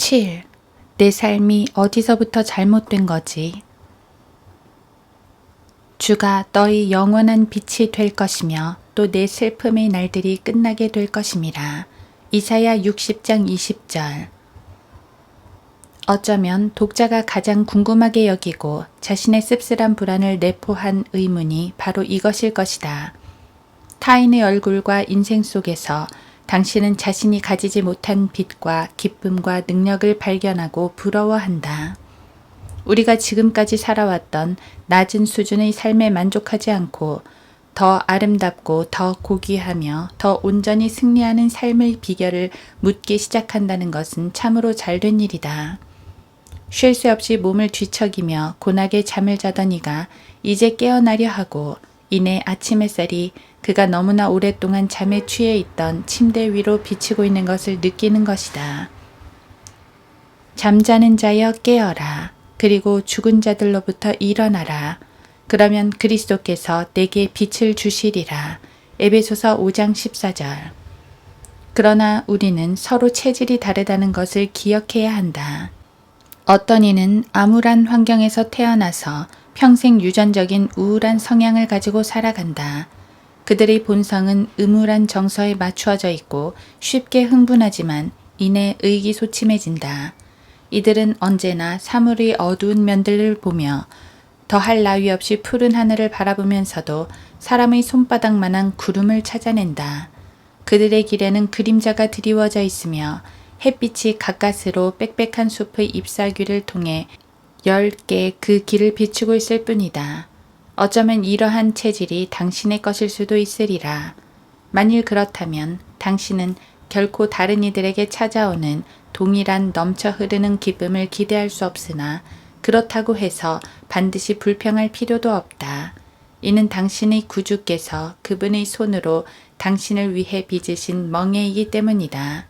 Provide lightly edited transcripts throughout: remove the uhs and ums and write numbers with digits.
7. 내 삶이 어디서부터 잘못된 거지? 주가 너희 영원한 빛이 될 것이며 또 내 슬픔의 날들이 끝나게 될 것임이라. 이사야 60장 20절. 어쩌면 독자가 가장 궁금하게 여기고 자신의 씁쓸한 불안을 내포한 의문이 바로 이것일 것이다. 타인의 얼굴과 인생 속에서 당신은 자신이 가지지 못한 빛과 기쁨과 능력을 발견하고 부러워한다. 우리가 지금까지 살아왔던 낮은 수준의 삶에 만족하지 않고 더 아름답고 더 고귀하며 더 온전히 승리하는 삶의 비결을 묻기 시작한다는 것은 참으로 잘된 일이다. 쉴 새 없이 몸을 뒤척이며 고나게 잠을 자던 이가 이제 깨어나려 하고 이내 아침 햇살이 그가 너무나 오랫동안 잠에 취해 있던 침대 위로 비치고 있는 것을 느끼는 것이다. 잠자는 자여 깨어라. 그리고 죽은 자들로부터 일어나라. 그러면 그리스도께서 내게 빛을 주시리라. 에베소서 5장 14절. 그러나 우리는 서로 체질이 다르다는 것을 기억해야 한다. 어떤 이는 암울한 환경에서 태어나서 평생 유전적인 우울한 성향을 가지고 살아간다. 그들의 본성은 음울한 정서에 맞추어져 있고 쉽게 흥분하지만 이내 의기소침해진다. 이들은 언제나 사물의 어두운 면들을 보며 더할 나위 없이 푸른 하늘을 바라보면서도 사람의 손바닥만한 구름을 찾아낸다. 그들의 길에는 그림자가 드리워져 있으며 햇빛이 가까스로 빽빽한 숲의 잎사귀를 통해 10개 그 길을 비추고 있을 뿐이다. 어쩌면 이러한 체질이 당신의 것일 수도 있으리라. 만일 그렇다면 당신은 결코 다른 이들에게 찾아오는 동일한 넘쳐 흐르는 기쁨을 기대할 수 없으나 그렇다고 해서 반드시 불평할 필요도 없다. 이는 당신의 구주께서 그분의 손으로 당신을 위해 빚으신 멍에이기 때문이다.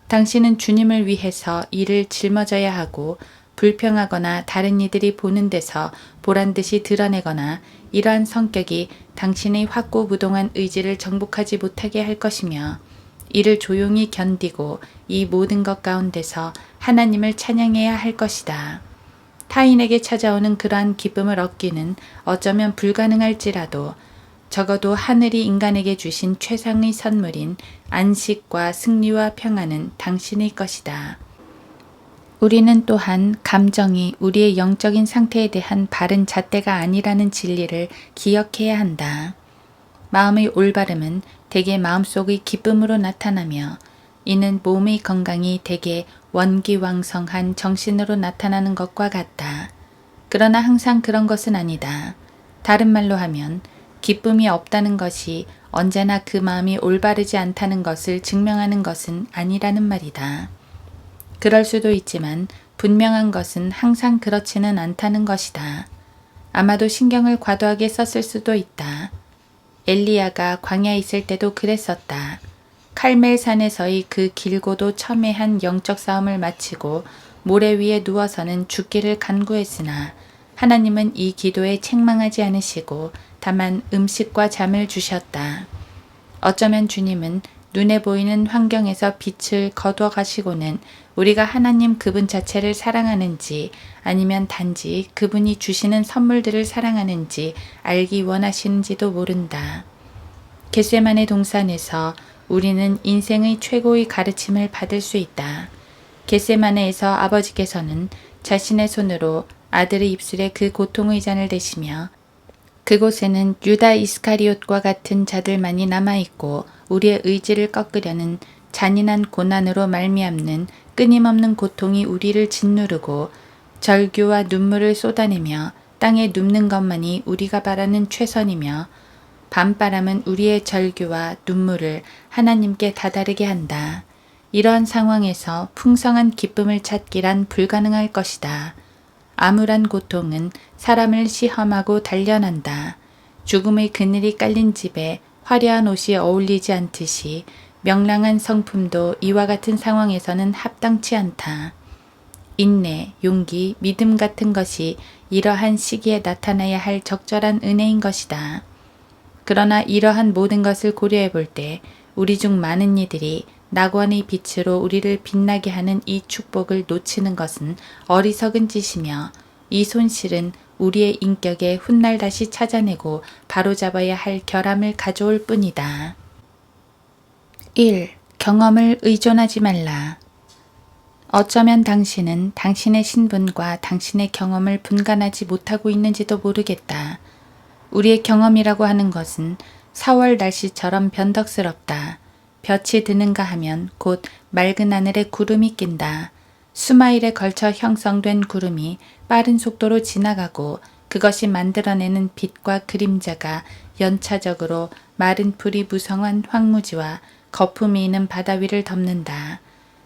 당신은 주님을 위해서 이를 짊어져야 하고 불평하거나 다른 이들이 보는 데서 보란듯이 드러내거나 이러한 성격이 당신의 확고부동한 의지를 정복하지 못하게 할 것이며 이를 조용히 견디고 이 모든 것 가운데서 하나님을 찬양해야 할 것이다. 타인에게 찾아오는 그러한 기쁨을 얻기는 어쩌면 불가능할지라도 적어도 하늘이 인간에게 주신 최상의 선물인 안식과 승리와 평안은 당신의 것이다. 우리는 또한 감정이 우리의 영적인 상태에 대한 바른 잣대가 아니라는 진리를 기억해야 한다. 마음의 올바름은 대개 마음속의 기쁨으로 나타나며 이는 몸의 건강이 대개 원기왕성한 정신으로 나타나는 것과 같다. 그러나 항상 그런 것은 아니다. 다른 말로 하면 기쁨이 없다는 것이 언제나 그 마음이 올바르지 않다는 것을 증명하는 것은 아니라는 말이다. 그럴 수도 있지만 분명한 것은 항상 그렇지는 않다는 것이다. 아마도 신경을 과도하게 썼을 수도 있다. 엘리야가 광야에 있을 때도 그랬었다. 칼멜산에서의 그 길고도 첨예한 영적 싸움을 마치고 모래 위에 누워서는 죽기를 간구했으나 하나님은 이 기도에 책망하지 않으시고 다만 음식과 잠을 주셨다. 어쩌면 주님은 눈에 보이는 환경에서 빛을 거두어 가시고는 우리가 하나님 그분 자체를 사랑하는지 아니면 단지 그분이 주시는 선물들을 사랑하는지 알기 원하시는지도 모른다. 겟세마네 동산에서 우리는 인생의 최고의 가르침을 받을 수 있다. 겟세마네에서 아버지께서는 자신의 손으로 아들의 입술에 그 고통의 잔을 대시며 그곳에는 유다 이스카리옷과 같은 자들만이 남아있고 우리의 의지를 꺾으려는 잔인한 고난으로 말미암는 끊임없는 고통이 우리를 짓누르고 절규와 눈물을 쏟아내며 땅에 눕는 것만이 우리가 바라는 최선이며 밤바람은 우리의 절규와 눈물을 하나님께 다다르게 한다. 이러한 상황에서 풍성한 기쁨을 찾기란 불가능할 것이다. 암울한 고통은 사람을 시험하고 단련한다. 죽음의 그늘이 깔린 집에 화려한 옷이 어울리지 않듯이 명랑한 성품도 이와 같은 상황에서는 합당치 않다. 인내, 용기, 믿음 같은 것이 이러한 시기에 나타나야 할 적절한 은혜인 것이다. 그러나 이러한 모든 것을 고려해 볼 때 우리 중 많은 이들이 낙원의 빛으로 우리를 빛나게 하는 이 축복을 놓치는 것은 어리석은 짓이며 이 손실은 우리의 인격에 훗날 다시 찾아내고 바로잡아야 할 결함을 가져올 뿐이다. 1. 경험을 의존하지 말라. 어쩌면 당신은 당신의 신분과 당신의 경험을 분간하지 못하고 있는지도 모르겠다. 우리의 경험이라고 하는 것은 4월 날씨처럼 변덕스럽다. 볕이 드는가 하면 곧 맑은 하늘에 구름이 낀다. 수마일에 걸쳐 형성된 구름이 빠른 속도로 지나가고 그것이 만들어내는 빛과 그림자가 연차적으로 마른 풀이 무성한 황무지와 거품이 있는 바다 위를 덮는다.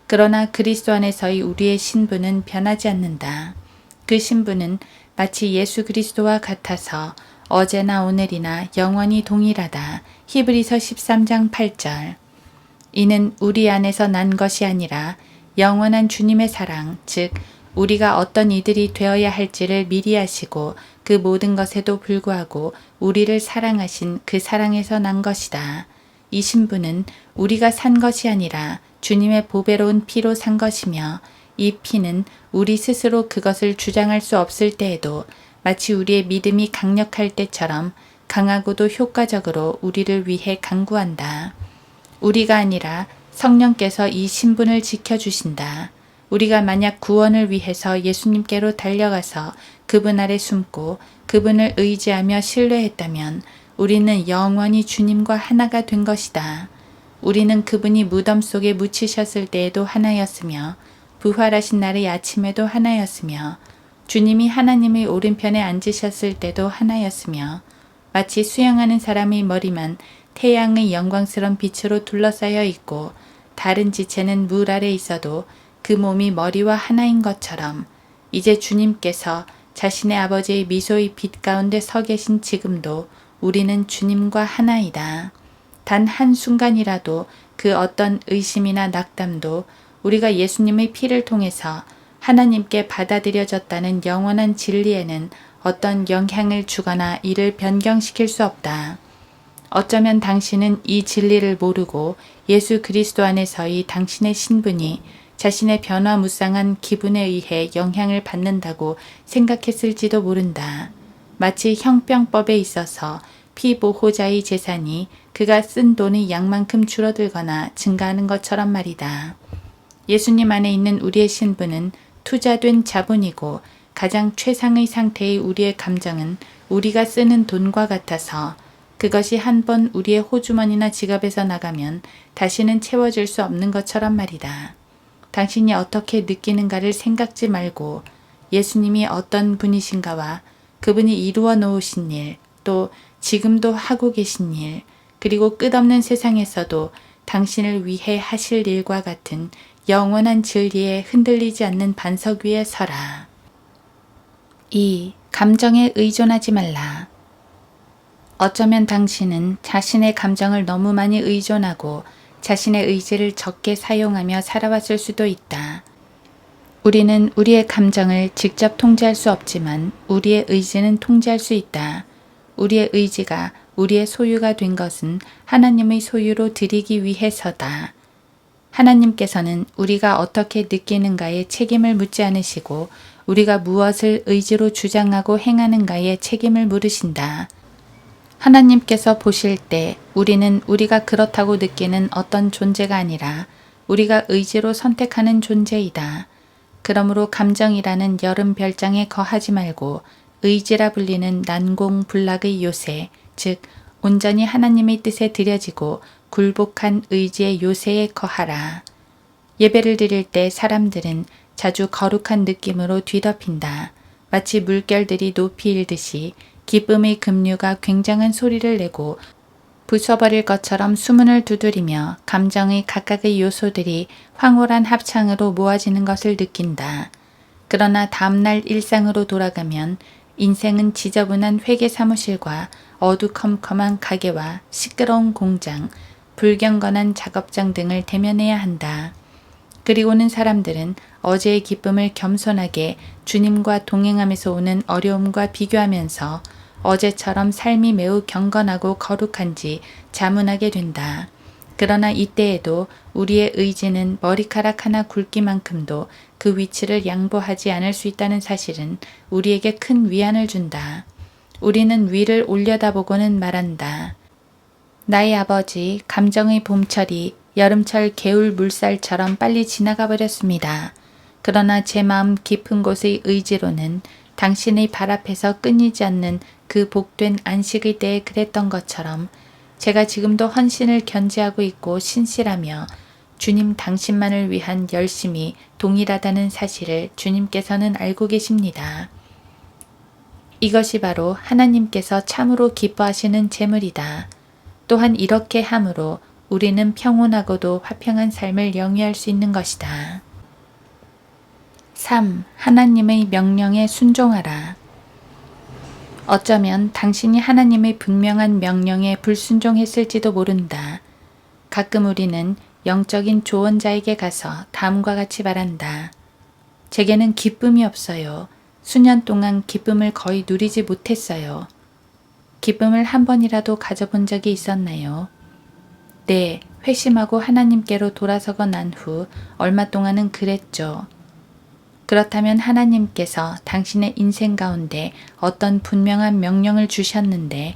그러나 그리스도 안에서의 우리의 신분은 변하지 않는다. 그 신분은 마치 예수 그리스도와 같아서 어제나 오늘이나 영원히 동일하다. 히브리서 13장 8절. 이는 우리 안에서 난 것이 아니라 영원한 주님의 사랑, 즉 우리가 어떤 이들이 되어야 할지를 미리 아시고 그 모든 것에도 불구하고 우리를 사랑하신 그 사랑에서 난 것이다. 이 신분은 우리가 산 것이 아니라 주님의 보배로운 피로 산 것이며 이 피는 우리 스스로 그것을 주장할 수 없을 때에도 마치 우리의 믿음이 강력할 때처럼 강하고도 효과적으로 우리를 위해 간구한다. 우리가 아니라 성령께서 이 신분을 지켜주신다. 우리가 만약 구원을 위해서 예수님께로 달려가서 그분 아래 숨고 그분을 의지하며 신뢰했다면 우리는 영원히 주님과 하나가 된 것이다. 우리는 그분이 무덤 속에 묻히셨을 때에도 하나였으며 부활하신 날의 아침에도 하나였으며 주님이 하나님의 오른편에 앉으셨을 때도 하나였으며 마치 수영하는 사람의 머리만 태양의 영광스러운 빛으로 둘러싸여 있고 다른 지체는 물 아래 있어도 그 몸이 머리와 하나인 것처럼 이제 주님께서 자신의 아버지의 미소의 빛 가운데 서 계신 지금도 우리는 주님과 하나이다. 단 한순간이라도 그 어떤 의심이나 낙담도 우리가 예수님의 피를 통해서 하나님께 받아들여졌다는 영원한 진리에는 어떤 영향을 주거나 이를 변경시킬 수 없다. 어쩌면 당신은 이 진리를 모르고 예수 그리스도 안에서의 당신의 신분이 자신의 변화무쌍한 기분에 의해 영향을 받는다고 생각했을지도 모른다. 마치 형병법에 있어서 피보호자의 재산이 그가 쓴 돈의 양만큼 줄어들거나 증가하는 것처럼 말이다. 예수님 안에 있는 우리의 신분은 투자된 자본이고 가장 최상의 상태의 우리의 감정은 우리가 쓰는 돈과 같아서 그것이 한 번 우리의 호주머니나 지갑에서 나가면 다시는 채워질 수 없는 것처럼 말이다. 당신이 어떻게 느끼는가를 생각지 말고 예수님이 어떤 분이신가와 그분이 이루어 놓으신 일, 또 지금도 하고 계신 일, 그리고 끝없는 세상에서도 당신을 위해 하실 일과 같은 영원한 진리에 흔들리지 않는 반석 위에 서라. 2. 감정에 의존하지 말라. 어쩌면 당신은 자신의 감정을 너무 많이 의존하고 자신의 의지를 적게 사용하며 살아왔을 수도 있다. 우리는 우리의 감정을 직접 통제할 수 없지만 우리의 의지는 통제할 수 있다. 우리의 의지가 우리의 소유가 된 것은 하나님의 소유로 드리기 위해서다. 하나님께서는 우리가 어떻게 느끼는가에 책임을 묻지 않으시고 우리가 무엇을 의지로 주장하고 행하는가에 책임을 물으신다. 하나님께서 보실 때 우리는 우리가 그렇다고 느끼는 어떤 존재가 아니라 우리가 의지로 선택하는 존재이다. 그러므로 감정이라는 여름 별장에 거하지 말고 의지라 불리는 난공불락의 요새, 즉 온전히 하나님의 뜻에 드려지고 굴복한 의지의 요새에 거하라. 예배를 드릴 때 사람들은 자주 거룩한 느낌으로 뒤덮인다. 마치 물결들이 높이 일듯이 기쁨의 급류가 굉장한 소리를 내고 부숴버릴 것처럼 수문을 두드리며 감정의 각각의 요소들이 황홀한 합창으로 모아지는 것을 느낀다. 그러나 다음날 일상으로 돌아가면 인생은 지저분한 회계 사무실과 어두컴컴한 가게와 시끄러운 공장, 불경건한 작업장 등을 대면해야 한다. 그리고는 사람들은 어제의 기쁨을 겸손하게 주님과 동행하면서 오는 어려움과 비교하면서 어제처럼 삶이 매우 경건하고 거룩한지 자문하게 된다. 그러나 이때에도 우리의 의지는 머리카락 하나 굵기만큼도 그 위치를 양보하지 않을 수 있다는 사실은 우리에게 큰 위안을 준다. 우리는 위를 올려다보고는 말한다. 나의 아버지, 감정의 봄철이 여름철 개울 물살처럼 빨리 지나가 버렸습니다. 그러나 제 마음 깊은 곳의 의지로는 당신의 발 앞에서 끊이지 않는 그 복된 안식의 때에 그랬던 것처럼 제가 지금도 헌신을 견지하고 있고 신실하며 주님 당신만을 위한 열심이 동일하다는 사실을 주님께서는 알고 계십니다. 이것이 바로 하나님께서 참으로 기뻐하시는 제물이다. 또한 이렇게 함으로 우리는 평온하고도 화평한 삶을 영위할 수 있는 것이다. 3. 하나님의 명령에 순종하라. 어쩌면 당신이 하나님의 분명한 명령에 불순종했을지도 모른다. 가끔 우리는 영적인 조언자에게 가서 다음과 같이 말한다. 제게는 기쁨이 없어요. 수년 동안 기쁨을 거의 누리지 못했어요. 기쁨을 한 번이라도 가져본 적이 있었나요? 네, 회심하고 하나님께로 돌아서고 난 후 얼마 동안은 그랬죠. 그렇다면 하나님께서 당신의 인생 가운데 어떤 분명한 명령을 주셨는데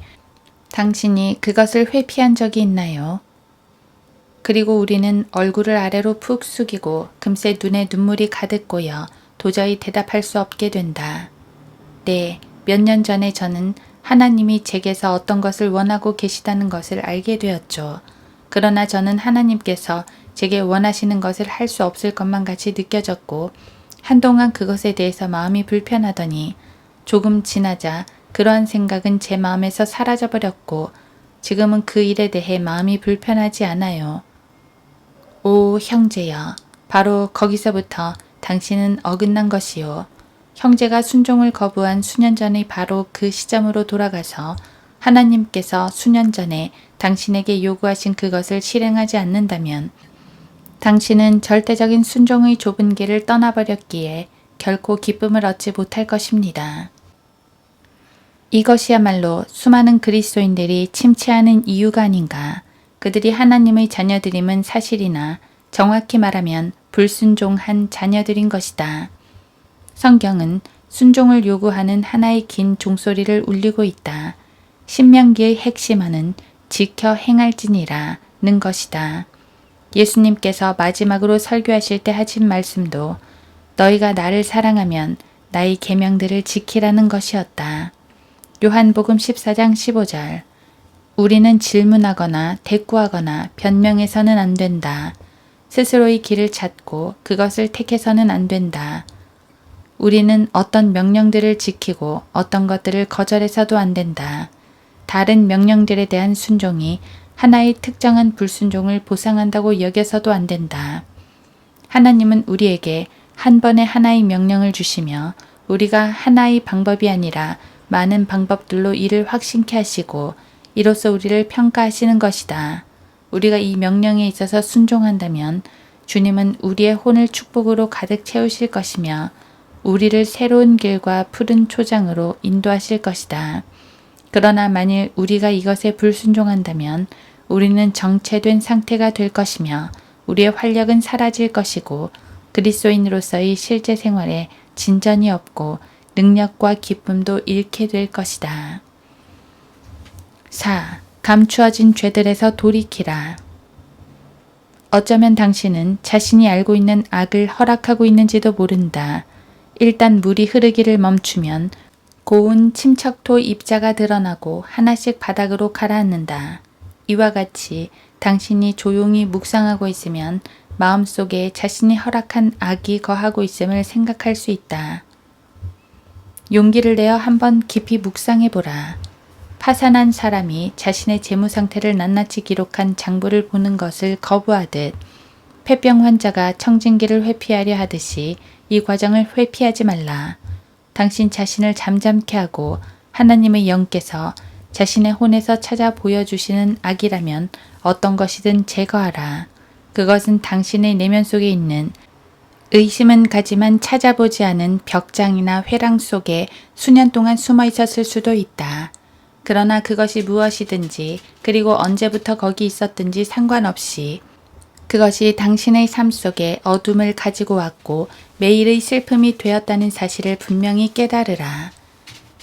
당신이 그것을 회피한 적이 있나요? 그리고 우리는 얼굴을 아래로 푹 숙이고 금세 눈에 눈물이 가득 고여 도저히 대답할 수 없게 된다. 네, 몇 년 전에 저는 하나님이 제게서 어떤 것을 원하고 계시다는 것을 알게 되었죠. 그러나 저는 하나님께서 제게 원하시는 것을 할 수 없을 것만 같이 느껴졌고 한동안 그것에 대해서 마음이 불편하더니 조금 지나자 그러한 생각은 제 마음에서 사라져버렸고 지금은 그 일에 대해 마음이 불편하지 않아요. 오 형제여, 바로 거기서부터 당신은 어긋난 것이요. 형제가 순종을 거부한 수년 전의 바로 그 시점으로 돌아가서 하나님께서 수년 전에 당신에게 요구하신 그것을 실행하지 않는다면 당신은 절대적인 순종의 좁은 길을 떠나버렸기에 결코 기쁨을 얻지 못할 것입니다. 이것이야말로 수많은 그리스도인들이 침체하는 이유가 아닌가. 그들이 하나님의 자녀들임은 사실이나 정확히 말하면 불순종한 자녀들인 것이다. 성경은 순종을 요구하는 하나의 긴 종소리를 울리고 있다. 신명기의 핵심어는 지켜 행할지니라 는 것이다. 예수님께서 마지막으로 설교하실 때 하신 말씀도 너희가 나를 사랑하면 나의 계명들을 지키라는 것이었다. 요한복음 14장 15절. 우리는 질문하거나 대꾸하거나 변명해서는 안 된다. 스스로의 길을 찾고 그것을 택해서는 안 된다. 우리는 어떤 명령들을 지키고 어떤 것들을 거절해서도 안 된다. 다른 명령들에 대한 순종이 하나의 특정한 불순종을 보상한다고 여겨서도 안 된다. 하나님은 우리에게 한 번에 하나의 명령을 주시며 우리가 하나의 방법이 아니라 많은 방법들로 이를 확신케 하시고 이로써 우리를 평가하시는 것이다. 우리가 이 명령에 있어서 순종한다면 주님은 우리의 혼을 축복으로 가득 채우실 것이며 우리를 새로운 길과 푸른 초장으로 인도하실 것이다. 그러나 만일 우리가 이것에 불순종한다면 우리는 정체된 상태가 될 것이며 우리의 활력은 사라질 것이고 그리스도인으로서의 실제 생활에 진전이 없고 능력과 기쁨도 잃게 될 것이다. 4. 감추어진 죄들에서 돌이키라. 어쩌면 당신은 자신이 알고 있는 악을 허락하고 있는지도 모른다. 일단 물이 흐르기를 멈추면 고운 침척토 입자가 드러나고 하나씩 바닥으로 가라앉는다. 이와 같이 당신이 조용히 묵상하고 있으면 마음속에 자신이 허락한 악이 거하고 있음을 생각할 수 있다. 용기를 내어 한번 깊이 묵상해보라. 파산한 사람이 자신의 재무 상태를 낱낱이 기록한 장부를 보는 것을 거부하듯 폐병 환자가 청진기를 회피하려 하듯이 이 과정을 회피하지 말라. 당신 자신을 잠잠케 하고 하나님의 영께서 자신의 혼에서 찾아 보여주시는 악이라면 어떤 것이든 제거하라. 그것은 당신의 내면 속에 있는 의심은 가지만 찾아보지 않은 벽장이나 회랑 속에 수년 동안 숨어 있었을 수도 있다. 그러나 그것이 무엇이든지 그리고 언제부터 거기 있었든지 상관없이 그것이 당신의 삶 속에 어둠을 가지고 왔고 매일의 슬픔이 되었다는 사실을 분명히 깨달으라.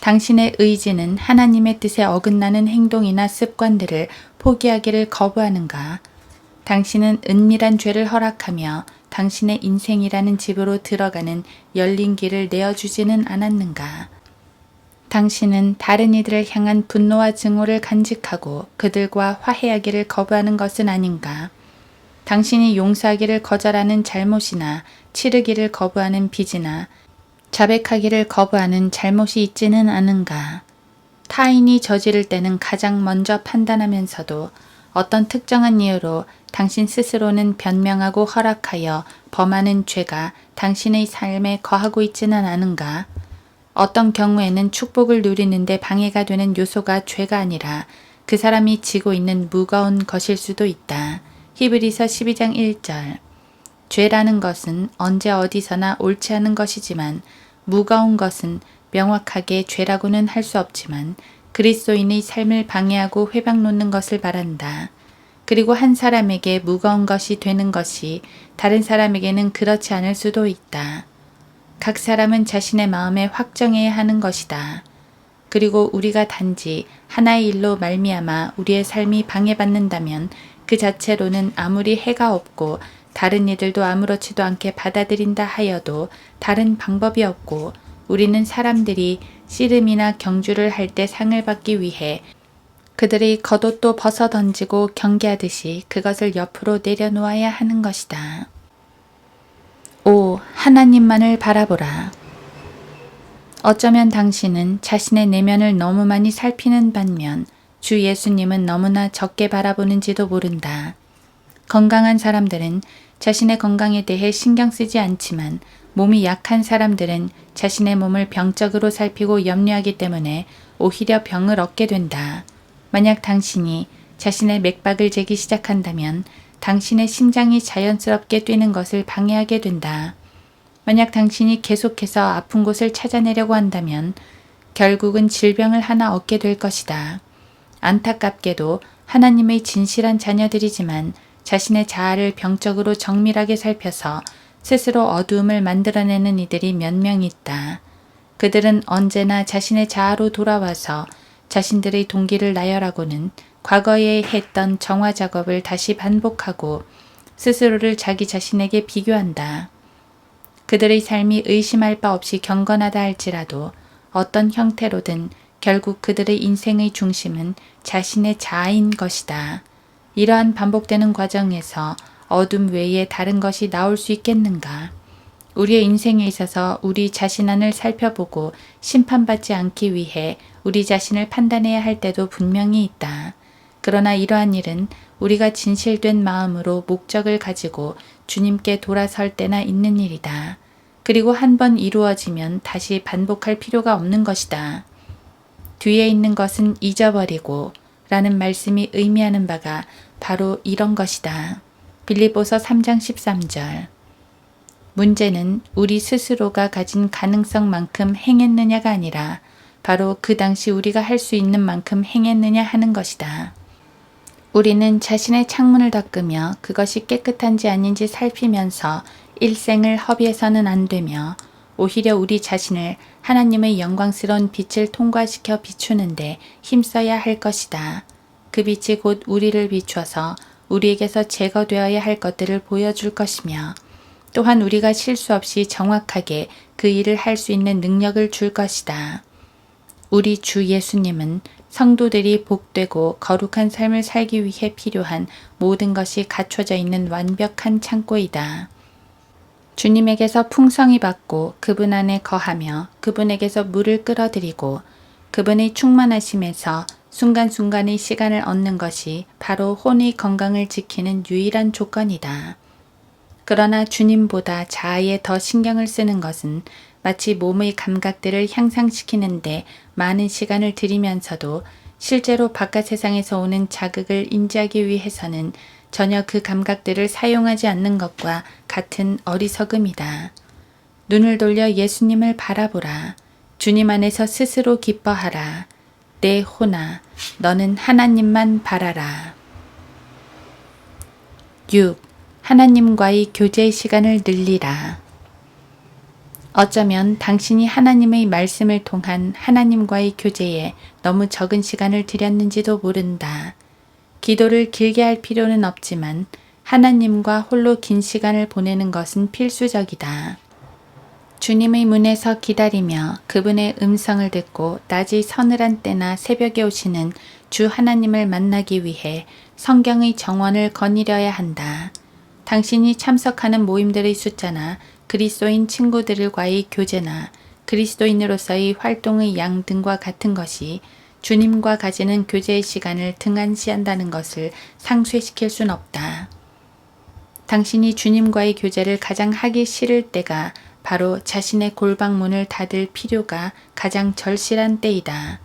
당신의 의지는 하나님의 뜻에 어긋나는 행동이나 습관들을 포기하기를 거부하는가? 당신은 은밀한 죄를 허락하며 당신의 인생이라는 집으로 들어가는 열린 길을 내어주지는 않았는가? 당신은 다른 이들을 향한 분노와 증오를 간직하고 그들과 화해하기를 거부하는 것은 아닌가? 당신이 용서하기를 거절하는 잘못이나 치르기를 거부하는 빚이나 자백하기를 거부하는 잘못이 있지는 않은가? 타인이 저지를 때는 가장 먼저 판단하면서도 어떤 특정한 이유로 당신 스스로는 변명하고 허락하여 범하는 죄가 당신의 삶에 거하고 있지는 않은가? 어떤 경우에는 축복을 누리는데 방해가 되는 요소가 죄가 아니라 그 사람이 지고 있는 무거운 것일 수도 있다. 히브리서 12장 1절. 죄라는 것은 언제 어디서나 옳지 않은 것이지만 무거운 것은 명확하게 죄라고는 할 수 없지만 그리스도인의 삶을 방해하고 회방 놓는 것을 말한다. 그리고 한 사람에게 무거운 것이 되는 것이 다른 사람에게는 그렇지 않을 수도 있다. 각 사람은 자신의 마음에 확정해야 하는 것이다. 그리고 우리가 단지 하나의 일로 말미암아 우리의 삶이 방해받는다면 그 자체로는 아무리 해가 없고 다른 이들도 아무렇지도 않게 받아들인다 하여도 다른 방법이 없고 우리는 사람들이 씨름이나 경주를 할 때 상을 받기 위해 그들이 겉옷도 벗어 던지고 경계하듯이 그것을 옆으로 내려놓아야 하는 것이다. 오, 하나님만을 바라보라. 어쩌면 당신은 자신의 내면을 너무 많이 살피는 반면 주 예수님은 너무나 적게 바라보는지도 모른다. 건강한 사람들은 자신의 건강에 대해 신경 쓰지 않지만 몸이 약한 사람들은 자신의 몸을 병적으로 살피고 염려하기 때문에 오히려 병을 얻게 된다. 만약 당신이 자신의 맥박을 재기 시작한다면 당신의 심장이 자연스럽게 뛰는 것을 방해하게 된다. 만약 당신이 계속해서 아픈 곳을 찾아내려고 한다면 결국은 질병을 하나 얻게 될 것이다. 안타깝게도 하나님의 진실한 자녀들이지만 자신의 자아를 병적으로 정밀하게 살펴서 스스로 어두움을 만들어내는 이들이 몇 명 있다. 그들은 언제나 자신의 자아로 돌아와서 자신들의 동기를 나열하고는 과거에 했던 정화 작업을 다시 반복하고 스스로를 자기 자신에게 비교한다. 그들의 삶이 의심할 바 없이 경건하다 할지라도 어떤 형태로든 결국 그들의 인생의 중심은 자신의 자아인 것이다. 이러한 반복되는 과정에서 어둠 외에 다른 것이 나올 수 있겠는가? 우리의 인생에 있어서 우리 자신 안을 살펴보고 심판받지 않기 위해 우리 자신을 판단해야 할 때도 분명히 있다. 그러나 이러한 일은 우리가 진실된 마음으로 목적을 가지고 주님께 돌아설 때나 있는 일이다. 그리고 한 번 이루어지면 다시 반복할 필요가 없는 것이다. 뒤에 있는 것은 잊어버리고 라는 말씀이 의미하는 바가 바로 이런 것이다. 빌립보서 3장 13절. 문제는 우리 스스로가 가진 가능성만큼 행했느냐가 아니라 바로 그 당시 우리가 할 수 있는 만큼 행했느냐 하는 것이다. 우리는 자신의 창문을 닦으며 그것이 깨끗한지 아닌지 살피면서 일생을 허비해서는 안 되며 오히려 우리 자신을 하나님의 영광스러운 빛을 통과시켜 비추는데 힘써야 할 것이다. 그 빛이 곧 우리를 비춰서 우리에게서 제거되어야 할 것들을 보여줄 것이며 또한 우리가 실수 없이 정확하게 그 일을 할 수 있는 능력을 줄 것이다. 우리 주 예수님은 성도들이 복되고 거룩한 삶을 살기 위해 필요한 모든 것이 갖춰져 있는 완벽한 창고이다. 주님에게서 풍성히 받고 그분 안에 거하며 그분에게서 물을 끌어들이고 그분의 충만하심에서 순간순간의 시간을 얻는 것이 바로 혼의 건강을 지키는 유일한 조건이다. 그러나 주님보다 자아에 더 신경을 쓰는 것은 마치 몸의 감각들을 향상시키는데 많은 시간을 들이면서도 실제로 바깥 세상에서 오는 자극을 인지하기 위해서는 전혀 그 감각들을 사용하지 않는 것과 같은 어리석음이다. 눈을 돌려 예수님을 바라보라. 주님 안에서 스스로 기뻐하라. 내 호나 너는 하나님만 바라라. 6. 하나님과의 교제 시간을 늘리라. 어쩌면 당신이 하나님의 말씀을 통한 하나님과의 교제에 너무 적은 시간을 들였는지도 모른다. 기도를 길게 할 필요는 없지만 하나님과 홀로 긴 시간을 보내는 것은 필수적이다. 주님의 문에서 기다리며 그분의 음성을 듣고 낮이 서늘한 때나 새벽에 오시는 주 하나님을 만나기 위해 성경의 정원을 거닐어야 한다. 당신이 참석하는 모임들의 숫자나 그리스도인 친구들과의 교제나 그리스도인으로서의 활동의 양 등과 같은 것이 주님과 가지는 교제의 시간을 등한시한다는 것을 상쇄시킬 순 없다. 당신이 주님과의 교제를 가장 하기 싫을 때가 바로 자신의 골방문을 닫을 필요가 가장 절실한 때이다.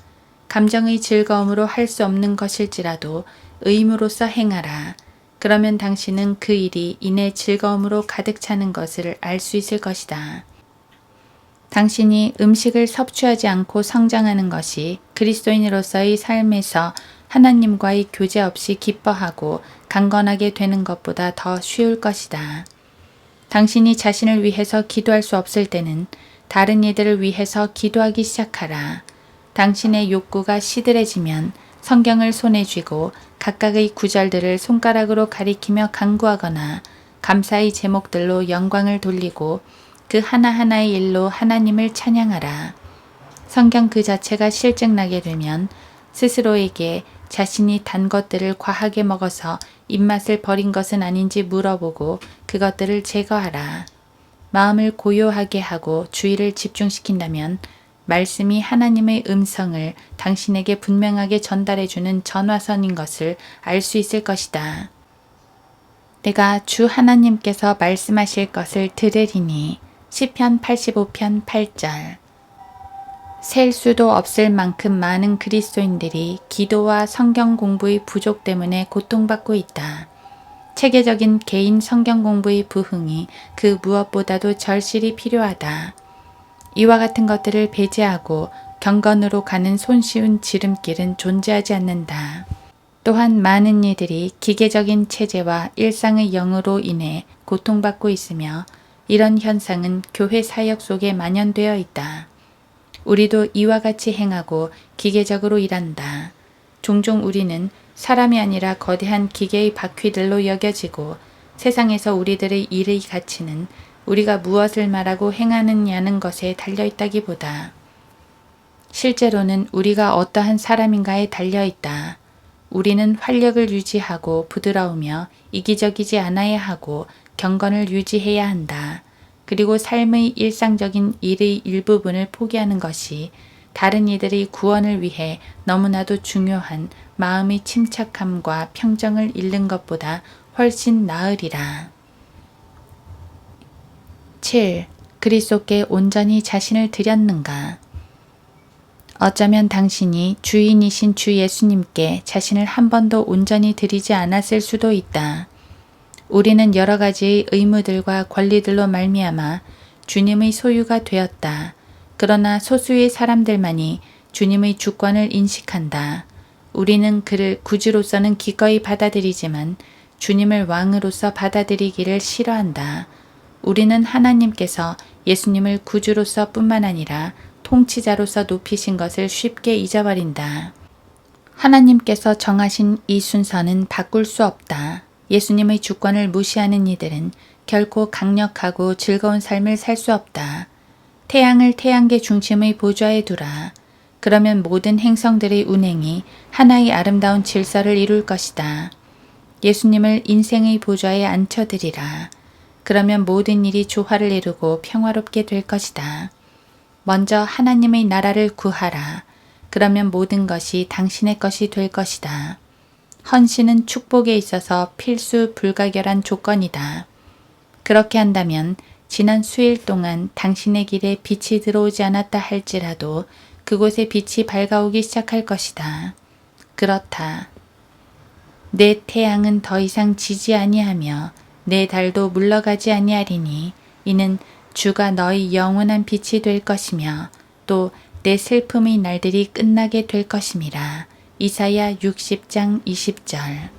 감정의 즐거움으로 할 수 없는 것일지라도 의무로서 행하라. 그러면 당신은 그 일이 인내 즐거움으로 가득 차는 것을 알 수 있을 것이다. 당신이 음식을 섭취하지 않고 성장하는 것이 그리스도인으로서의 삶에서 하나님과의 교제 없이 기뻐하고 강건하게 되는 것보다 더 쉬울 것이다. 당신이 자신을 위해서 기도할 수 없을 때는 다른 이들을 위해서 기도하기 시작하라. 당신의 욕구가 시들해지면 성경을 손에 쥐고 각각의 구절들을 손가락으로 가리키며 간구하거나 감사의 제목들로 영광을 돌리고 그 하나하나의 일로 하나님을 찬양하라. 성경 그 자체가 실증나게 되면 스스로에게 자신이 단 것들을 과하게 먹어서 입맛을 버린 것은 아닌지 물어보고 그것들을 제거하라. 마음을 고요하게 하고 주의를 집중시킨다면 말씀이 하나님의 음성을 당신에게 분명하게 전달해주는 전화선인 것을 알 수 있을 것이다. 내가 주 하나님께서 말씀하실 것을 들으리니 시편 85편 8절. 셀 수도 없을 만큼 많은 그리스도인들이 기도와 성경 공부의 부족 때문에 고통받고 있다. 체계적인 개인 성경 공부의 부흥이 그 무엇보다도 절실히 필요하다. 이와 같은 것들을 배제하고 경건으로 가는 손쉬운 지름길은 존재하지 않는다. 또한 많은 이들이 기계적인 체제와 일상의 영으로 인해 고통받고 있으며 이런 현상은 교회 사역 속에 만연되어 있다. 우리도 이와 같이 행하고 기계적으로 일한다. 종종 우리는 사람이 아니라 거대한 기계의 바퀴들로 여겨지고 세상에서 우리들의 일의 가치는 우리가 무엇을 말하고 행하느냐는 것에 달려있다기보다 실제로는 우리가 어떠한 사람인가에 달려있다. 우리는 활력을 유지하고 부드러우며 이기적이지 않아야 하고 경건을 유지해야 한다. 그리고 삶의 일상적인 일의 일부분을 포기하는 것이 다른 이들의 구원을 위해 너무나도 중요한 마음의 침착함과 평정을 잃는 것보다 훨씬 나으리라. 7. 그리스도께 온전히 자신을 드렸는가? 어쩌면 당신이 주인이신 주 예수님께 자신을 한 번도 온전히 드리지 않았을 수도 있다. 우리는 여러 가지의 의무들과 권리들로 말미암아 주님의 소유가 되었다. 그러나 소수의 사람들만이 주님의 주권을 인식한다. 우리는 그를 구주로서는 기꺼이 받아들이지만 주님을 왕으로서 받아들이기를 싫어한다. 우리는 하나님께서 예수님을 구주로서 뿐만 아니라 통치자로서 높이신 것을 쉽게 잊어버린다. 하나님께서 정하신 이 순서는 바꿀 수 없다. 예수님의 주권을 무시하는 이들은 결코 강력하고 즐거운 삶을 살 수 없다. 태양을 태양계 중심의 보좌에 두라. 그러면 모든 행성들의 운행이 하나의 아름다운 질서를 이룰 것이다. 예수님을 인생의 보좌에 앉혀드리라. 그러면 모든 일이 조화를 이루고 평화롭게 될 것이다. 먼저 하나님의 나라를 구하라. 그러면 모든 것이 당신의 것이 될 것이다. 헌신은 축복에 있어서 필수 불가결한 조건이다. 그렇게 한다면 지난 수일 동안 당신의 길에 빛이 들어오지 않았다 할지라도 그곳에 빛이 밝아오기 시작할 것이다. 그렇다. 내 태양은 더 이상 지지 아니하며 내 달도 물러가지 아니하리니 이는 주가 너희 영원한 빛이 될 것이며 또 내 슬픔의 날들이 끝나게 될 것임이라. 이사야 60장 20절.